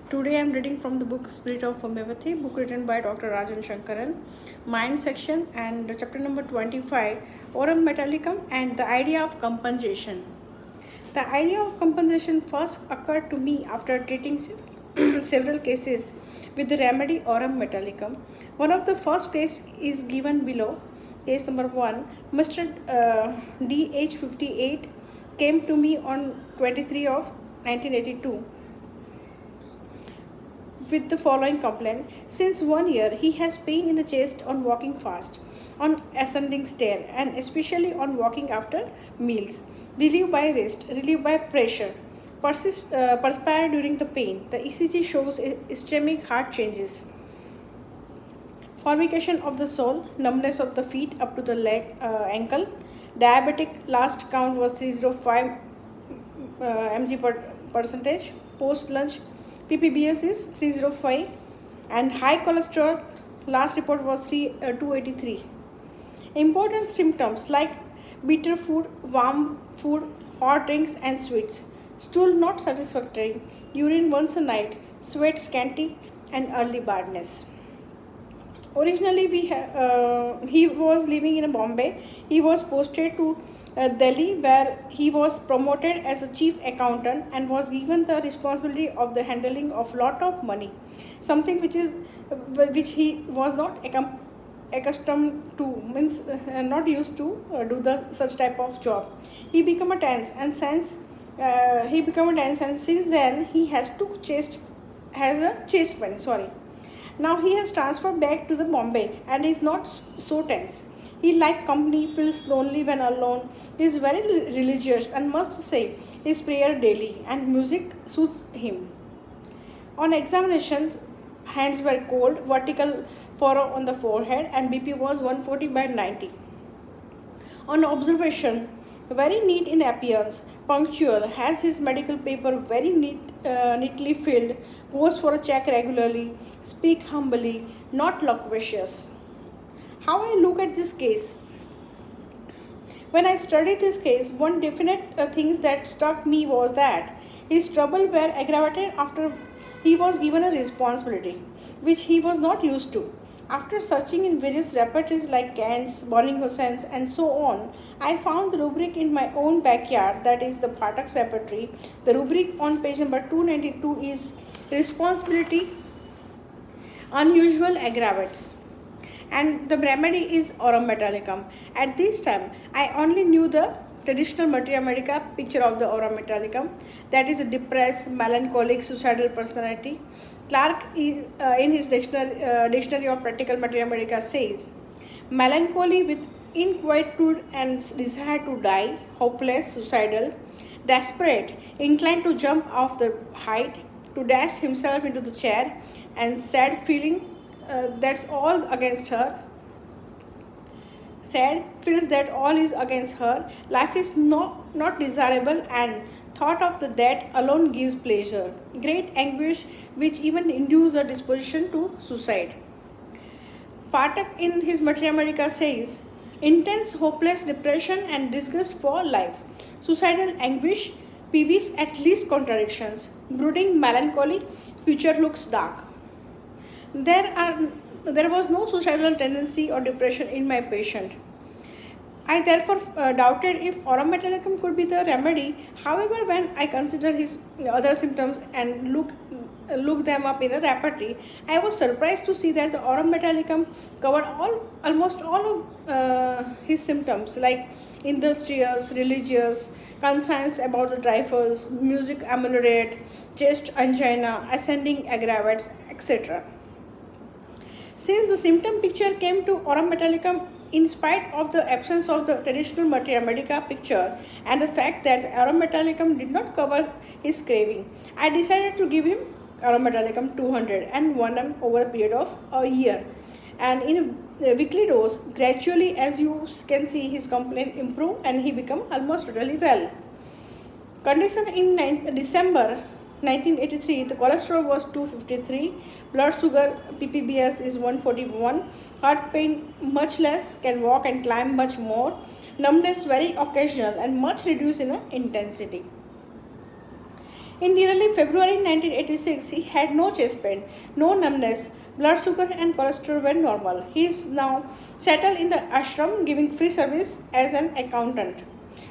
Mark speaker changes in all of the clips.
Speaker 1: Today I am reading from the book Spirit of Homeopathy, book written by Dr. Rajan Sankaran, Mind section, and chapter number 25, Aurum Metallicum and the idea of compensation. The idea of compensation first occurred to me after treating several cases with the remedy Aurum Metallicum. One of the first cases is given below. Case number 1, Mr. DH58 came to me on 23 of 1982 with the following complaint. Since 1 year, he has pain in the chest on walking fast, on ascending stair, and especially on walking after meals. Relieved by rest, relieved by pressure. Perspire during the pain. The ECG shows ischemic heart changes. Formication of the sole, numbness of the feet up to the ankle. Diabetic, last count was 305 mg per percentage. Post lunch PPBS is 305 and high cholesterol, last report was 283. Important symptoms like bitter food, warm food, hot drinks and sweets. Stool not satisfactory, urine once a night, sweat scanty and early badness. Originally, he was living in Bombay. He was posted to Delhi, where he was promoted as a chief accountant and was given the responsibility of the handling of lot of money, something which he was not accustomed to, means not used to do the such type of job. He became a tense, and since since then he has a chest pain. Sorry. Now he has transferred back to the Bombay and is not so tense. He likes company, feels lonely when alone. He is very religious and must say his prayer daily, and music suits him. On examinations, hands were cold, vertical furrow on the forehead, and BP was 140 by 90. On observation, very neat in appearance, punctual, has his medical paper very neatly filled, goes for a check regularly, speak humbly, not loquacious. How I look at this case? When I studied this case, one definite thing that struck me was that his trouble were aggravated after he was given a responsibility, which he was not used to. After searching in various repertories like Kant's, Burning Hussain's, and so on, I found the rubric in my own backyard, that is the Phatak's repertory. The rubric on page number 292 is Responsibility, Unusual Aggravates, and the remedy is Aurum Metallicum. At this time, I only knew the traditional Materia Medica picture of the Aurum Metallicum, that is a depressed, melancholic, suicidal personality. Clark, in his dictionary of practical Materia Medica, says, melancholy with inquietude and desire to die, hopeless, suicidal, desperate, inclined to jump off the height, to dash himself into the chair, and sad feeling that's all against her. Sad feels that all is against her, life is not desirable, and thought of the dead alone gives pleasure. Great anguish which even induces a disposition to suicide. Phatak in his Materia Medica says, intense hopeless depression and disgust for life, suicidal anguish, peevish at least contradictions, brooding melancholy, future looks dark. There was no suicidal tendency or depression in my patient. I therefore doubted if Aurum Metallicum could be the remedy. However, when I considered his other symptoms and look them up in the repertory, I was surprised to see that the Aurum Metallicum covered almost all of his symptoms, like industrious, religious, concerns about the trifles, music ameliorate, chest angina, ascending aggravates, etc. Since the symptom picture came to Aurum Metallicum in spite of the absence of the traditional Materia Medica picture and the fact that Aurum Metallicum did not cover his craving, I decided to give him Aurum Metallicum 200 and 1 over a period of a year. And in a weekly dose, gradually, as you can see, his complaint improved and he became almost totally well. Condition in December 1983, the cholesterol was 253, blood sugar PPBS is 141, heart pain much less, can walk and climb much more, numbness very occasional and much reduced in intensity. In nearly February 1986, he had no chest pain, no numbness, blood sugar and cholesterol were normal. He is now settled in the ashram giving free service as an accountant.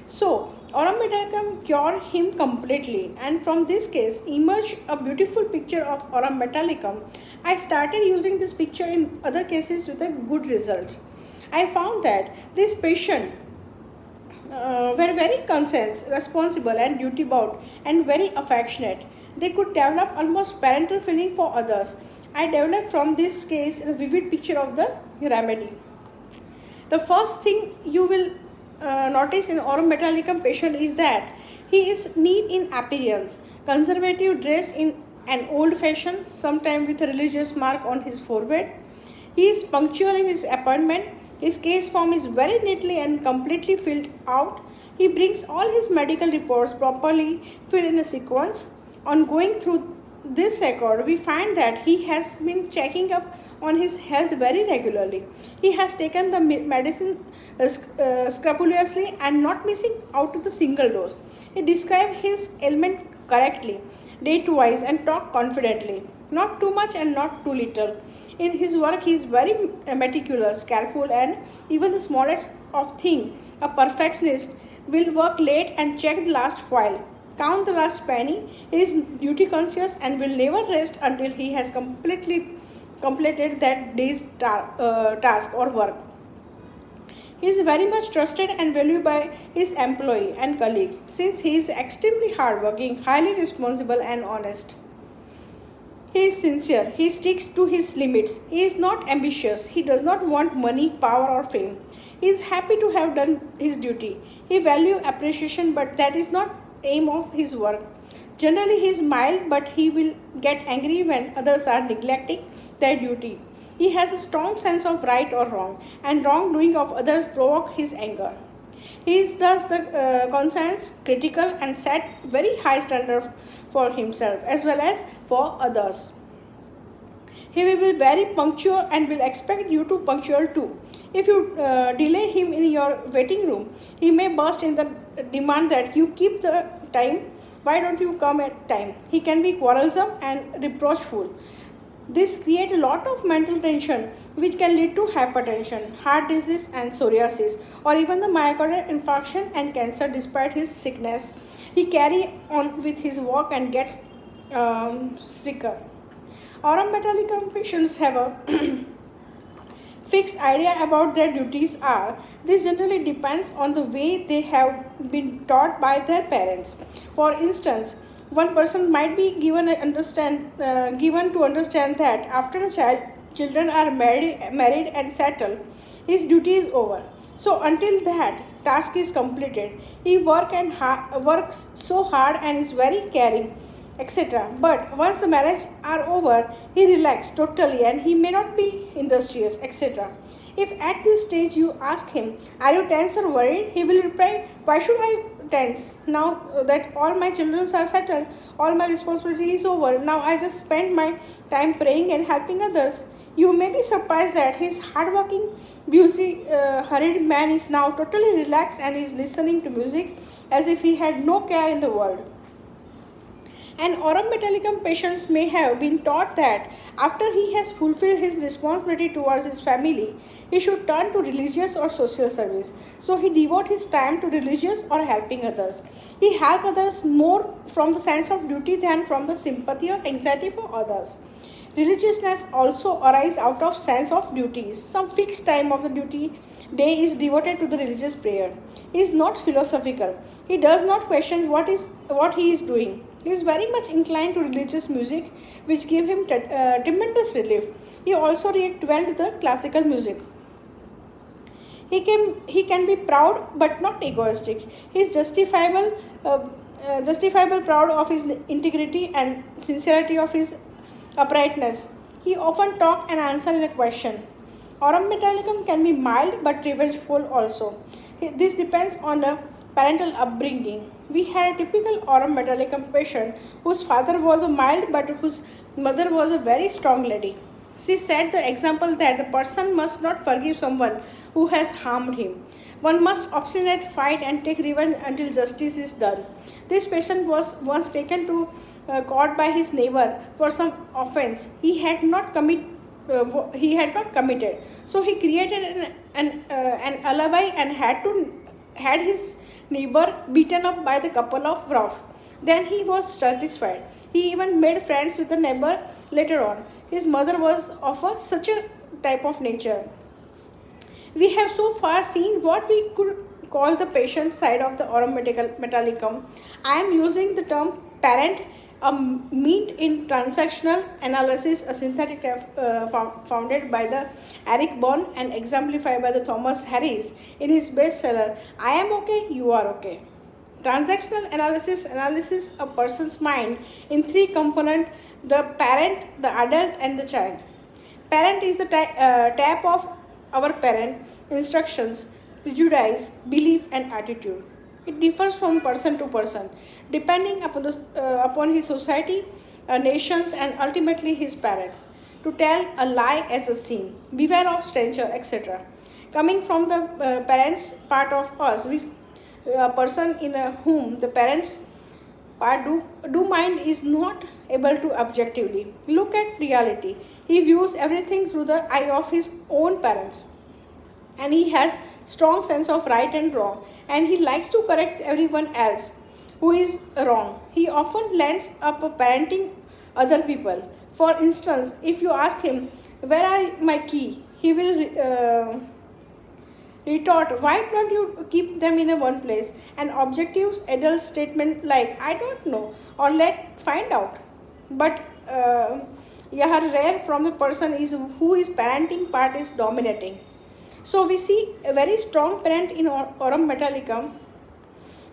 Speaker 1: So, Aurum metalicum cured him completely, and from this case emerged a beautiful picture of Aurum metalicum. I started using this picture in other cases with a good result. I found that this patient were very conscious, responsible, and duty bound, and very affectionate. They could develop almost parental feeling for others. I developed from this case a vivid picture of the remedy. The first thing you will notice in Aurum metalicum patient is that he is neat in appearance, conservative dress in an old fashion, sometimes with a religious mark on his forehead. He is punctual in his appointment. His case form is very neatly and completely filled out. He brings all his medical reports properly filled in a sequence. On going through this record, we find that he has been checking up on his health very regularly. He has taken the medicine scrupulously and not missing out to the single dose. He described his ailment correctly, date-wise, and talked confidently. Not too much and not too little. In his work, he is very meticulous, careful, and even the smallest of thing, a perfectionist, will work late and check the last file, count the last penny. He is duty conscious and will never rest until he has completed that day's task or work. He is very much trusted and valued by his employee and colleague, since he is extremely hardworking, highly responsible, and honest. He is sincere. He sticks to his limits. He is not ambitious. He does not want money, power, or fame. He is happy to have done his duty. He values appreciation, but that is not aim of his work. Generally, he is mild, but he will get angry when others are neglecting their duty. He has a strong sense of right or wrong, and wrongdoing of others provoke his anger. He is thus the conscious, critical, and set very high standard for himself as well as for others. He will be very punctual and will expect you to punctual too. If you delay him in your waiting room, he may burst in the demand that you keep the time. Why don't you come at time? He can be quarrelsome and reproachful. This creates a lot of mental tension which can lead to hypertension, heart disease and psoriasis, or even the myocardial infarction and cancer despite his sickness. He carries on with his work and gets sicker. Aurum metalicum patients have a fixed idea about their duties are. This generally depends on the way they have been taught by their parents. For instance, one person might be given to understand that after children are married and settled, his duty is over. So until that task is completed, he works so hard and is very caring, etc. But once the marriage are over, he relaxes totally and he may not be industrious, etc. If at this stage you ask him, "Are you tense or worried?" he will reply, "Why should I tense? Now that all my children are settled, all my responsibility is over. Now I just spend my time praying and helping others." You may be surprised that his hardworking, busy, hurried man is now totally relaxed and is listening to music as if he had no care in the world. And Aurum metalicum patients may have been taught that after he has fulfilled his responsibility towards his family, he should turn to religious or social service. So he devotes his time to religious or helping others. He helps others more from the sense of duty than from the sympathy or anxiety for others. Religiousness also arises out of sense of duties. Some fixed time of the duty day is devoted to the religious prayer. He is not philosophical. He does not question what he is doing. He is very much inclined to religious music, which give him tremendous relief. He also reacts well to the classical music. He can be proud but not egoistic. He is justifiable proud of his integrity and sincerity of his uprightness. He often talk and answer in a question. Aurum metalicum can be mild but revengeful also. This depends on the parental upbringing. We had a typical Aurum metalicum patient whose father was a mild but whose mother was a very strong lady. She set the example that the person must not forgive someone who has harmed him. One must obstinate fight and take revenge until justice is done. This patient was once taken to court by his neighbor for some offense he had not committed. So he created an alibi and had his neighbor beaten up by the couple of rough. Then he was satisfied. He even made friends with the neighbor later on. His mother was of such a type of nature. We have so far seen what we could call the patient side of the aurum metallicum. I am using the term parent, a meat in transactional analysis, a synthetic founded by the Eric Bourne and exemplified by the Thomas Harris in his bestseller I Am Okay, You Are Okay. Transactional analysis a person's mind in three components: the parent, the adult, and the child. Parent is the tap of our parent, instructions, prejudice, belief, and attitude. It differs from person to person, depending upon his society, nations, and ultimately his parents. To tell a lie as a sin, beware of stranger, etc. Coming from the parents part of us, a person in whom the parents part do mind is not able to objectively look at reality. He views everything through the eye of his own parents, and he has strong sense of right and wrong, and he likes to correct everyone else who is wrong. He often lands up parenting other people. For instance, if you ask him, where are my key, he will retort, why don't you keep them in one place? An objective adult statement like, I don't know, or let find out. But rare from the person is who is parenting part is dominating. So we see a very strong parent in aurum metallicum.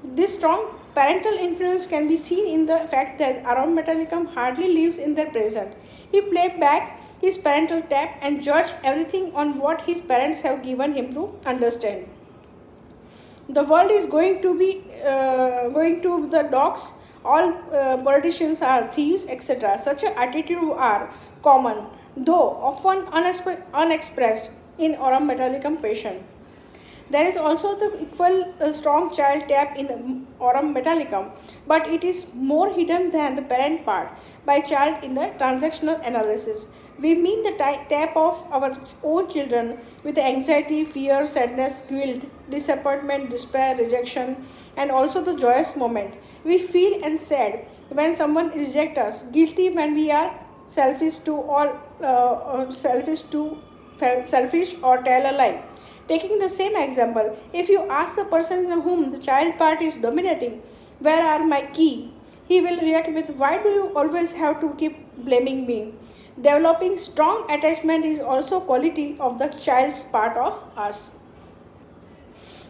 Speaker 1: This strong parental influence can be seen in the fact that aurum metallicum hardly lives in their present. He played back his parental tap and judged everything on what his parents have given him to understand. The world is going to the dogs. All politicians are thieves, etc. Such an attitude are common, though often unexpressed in aurum metallicum patient. There is also the equal strong child tap in aurum metallicum, but it is more hidden than the parent part by child in the transactional analysis. We mean the tap of our own children with anxiety, fear, sadness, guilt, disappointment, despair, rejection, and also the joyous moment. We feel and sad when someone rejects us, guilty when we are selfish or tell a lie. Taking the same example, if you ask the person in whom the child part is dominating, where are my key? He will react with, why do you always have to keep blaming me? Developing strong attachment is also quality of the child's part of us.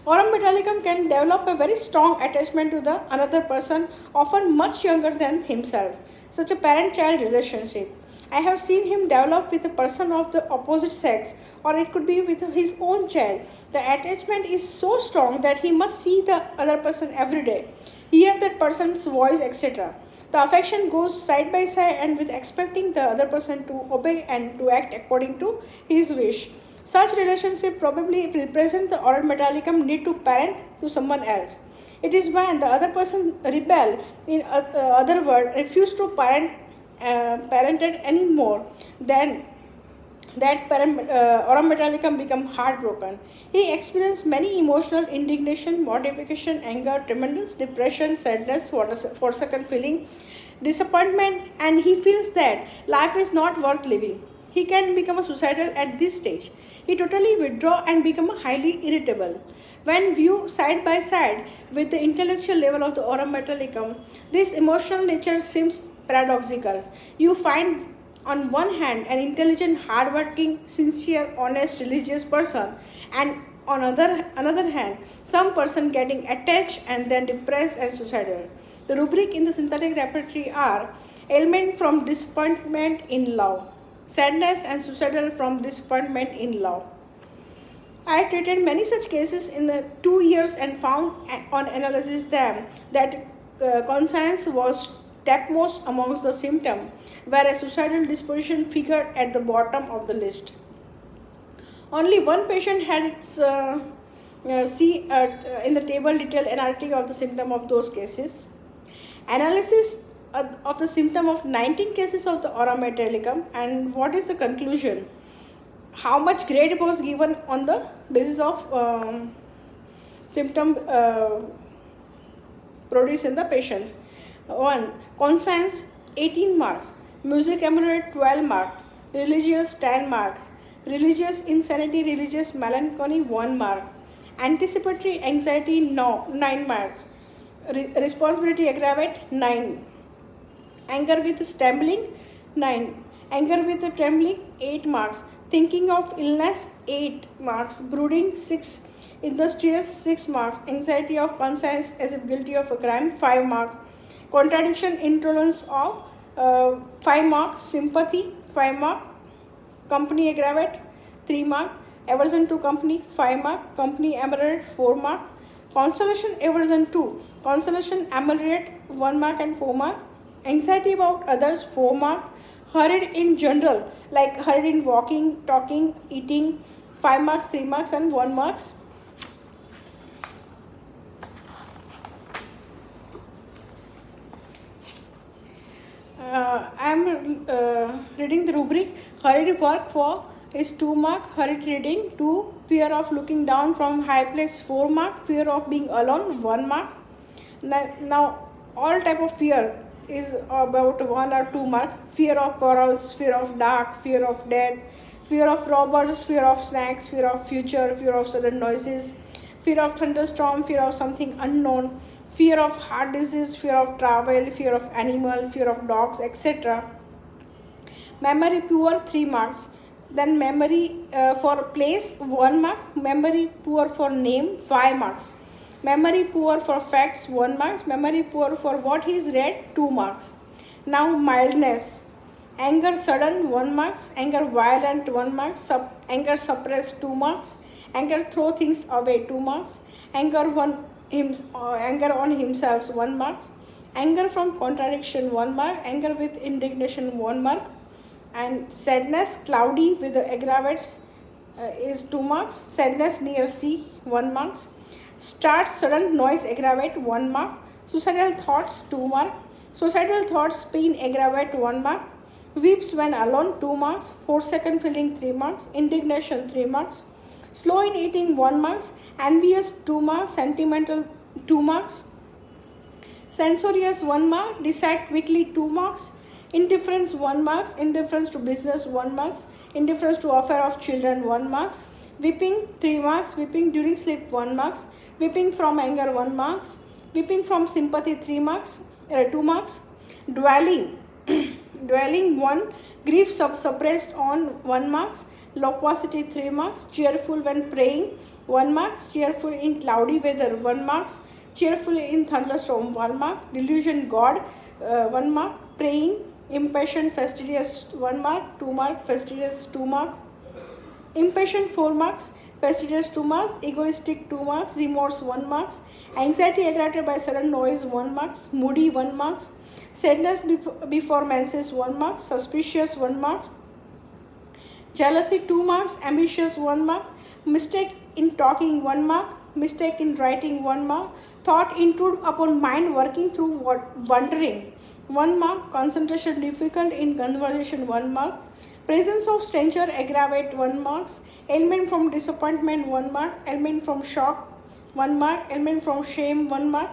Speaker 1: Aurum metallicum can develop a very strong attachment to the another person, often much younger than himself. Such a parent-child relationship. I have seen him develop with a person of the opposite sex, or it could be with his own child. The attachment is so strong that he must see the other person every day, hear that person's voice, etc. The affection goes side by side and with expecting the other person to obey and to act according to his wish. Such relationship probably represent the aurum metallicum need to parent to someone else. It is when the other person rebel, in other words, refuse to parented anymore, then that aurum metallicum become heartbroken. He experienced many emotional indignation, mortification, anger, tremendous depression, sadness, forsaken feeling, disappointment, and he feels that life is not worth living. He can become suicidal at this stage. He totally withdraw and become highly irritable. When viewed side by side with the intellectual level of the aurum metallicum, this emotional nature seems paradoxical. You find on one hand an intelligent, hardworking, sincere, honest, religious person, and on another hand some person getting attached and then depressed and suicidal. The rubric in the synthetic repertory are ailment from disappointment in love, sadness and suicidal from disappointment in love. I treated many such cases in the 2 years and found on analysis them that conscience was topmost amongst the symptoms, whereas suicidal disposition figured at the bottom of the list. Only one patient had its See in the table detailed NRT of the symptom of those cases. Analysis of the symptom of 19 cases of the aurum metallicum, and what is the conclusion? How much grade was given on the basis of symptom produced in the patients. 1. Conscience 18 mark, music ameliorated 12 mark, religious 10 mark, religious insanity, religious melancholy 1 mark, anticipatory anxiety 9 marks, responsibility aggravate 9, anger with stumbling 9, anger with trembling 8 marks, thinking of illness 8 marks, brooding 6, industrious 6 marks, anxiety of conscience as if guilty of a crime 5 marks, contradiction intolerance of 5 marks, sympathy 5 marks, company aggravate 3 mark, aversion to company 5 mark, company ameliorated 4 mark, consolation aversion to, consolation ameliorated 1 mark and 4 mark, anxiety about others 4 mark, hurried in general like hurried in walking, talking, eating 5 marks, 3 marks and 1 marks. I am reading the rubric. Hurried work for is 2 mark, hurried reading 2, fear of looking down from high place 4 mark, fear of being alone 1 mark. Now all type of fear is about 1 or 2 mark. Fear of quarrels, fear of dark, fear of death, fear of robbers, fear of snacks, fear of future, fear of sudden noises, fear of thunderstorm, fear of something unknown, fear of heart disease, fear of travel, fear of animal, fear of dogs, etc. Memory poor 3 marks. Then memory for place 1 mark, memory poor for name 5 marks, memory poor for facts 1 mark, memory poor for what he is read 2 marks. Now mildness, anger sudden 1 marks, anger violent 1 mark, anger suppressed 2 marks, anger throw things away 2 marks, anger on himself 1 mark, anger from contradiction 1 mark, anger with indignation 1 mark, and sadness cloudy with the aggravates is 2 marks, sadness near C 1 marks, start sudden noise aggravate 1 mark, suicidal thoughts 2 mark, suicidal thoughts pain aggravate 1 mark, weeps when alone 2 marks, 4-second feeling 3 marks, indignation 3 marks, slow in eating 1 marks, envious 2 marks, sentimental 2 marks, censorious 1 mark, decide quickly 2 marks, indifference 1 marks, indifference to business 1 marks, indifference to affair of children 1 marks, weeping 3 marks, weeping during sleep 1 marks, weeping from anger 1 marks, weeping from sympathy 3 marks, 2 marks, dwelling dwelling 1, grief suppressed on 1 marks, loquacity 3 marks, cheerful when praying 1 marks, cheerful in cloudy weather 1 marks, cheerful in thunderstorm 1 mark, delusion God 1 mark, praying impatient fastidious 1 mark, 2 mark, fastidious 2 mark, impatient 4 marks, fastidious 2 marks, egoistic 2 marks, remorse 1 marks, anxiety aggravated by sudden noise 1 marks, moody 1 marks, sadness before menses 1 mark, suspicious 1 mark, jealousy 2 marks, ambitious 1 mark, mistake in talking 1 mark, mistake in writing 1 mark, thought intrude upon mind working through wondering 1 mark, concentration difficult in conversation 1 mark, presence of stranger aggravate 1 marks, ailment from disappointment 1 mark, ailment from shock 1 mark, ailment from shame 1 mark,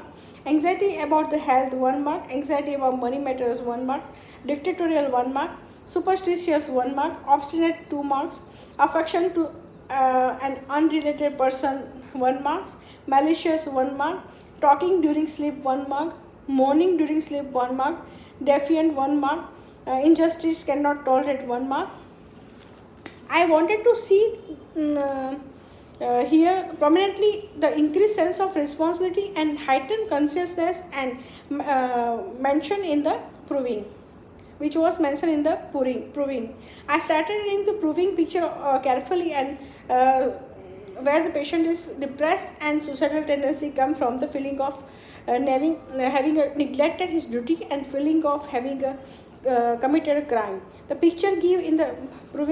Speaker 1: anxiety about the health 1 mark, anxiety about money matters 1 mark, dictatorial 1 mark, superstitious 1 mark, obstinate 2 marks, affection to an unrelated person 1 marks, malicious 1 mark, talking during sleep 1 mark, mourning during sleep 1 mark, defiant 1 mark, injustice cannot tolerate 1 mark. I wanted to see here prominently the increased sense of responsibility and heightened consciousness and mentioned in the proving, which was mentioned in the proving. I started reading the proving picture carefully, and where the patient is depressed and suicidal tendency come from the feeling of having neglected his duty and feeling of having committed a crime. The picture give in the proving